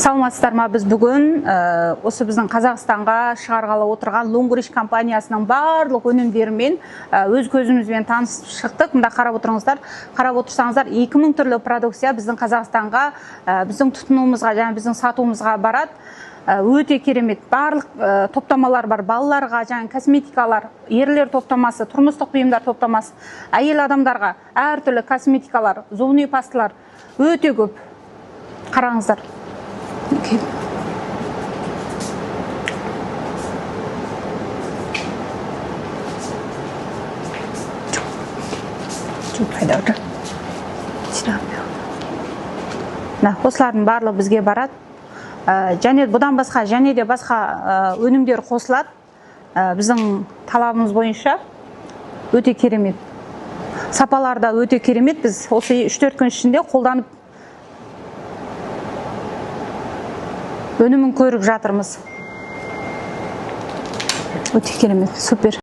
Саламатсыздар ма? Біз бүгін осы біздің Қазақстанға шығарғалы отырған Лонгрич компаниясының барлық өнімдерімен өз көзімізбен танысып шықтық. Мында қарап отырыңыздар. Қарап отырсаңыздар, 2000 түрлі продукция біздің Қазақстанға, біздің тұтынуымызға және біздің сатуымызға барады. Өте керемет. Барлық топтамалар бар. Балаларға, және косметикалар, ерлер топтамасы, тұрмыстық бұйымдар топтамасы, әйел адамдарға әртүрлі косметикалар, зубный пасталар өте көп. Қараңыздар. Осылардың барлығы бізге барады. Және бұдан басқа, және де басқа өнімдер қосылады. Біздің талабымыз бойынша өте керемет. Сапаларда өте керемет. Біз осы 3-4 күн ішінде қолданып өнімін көріп жатырмыз. Өте керемет, супер.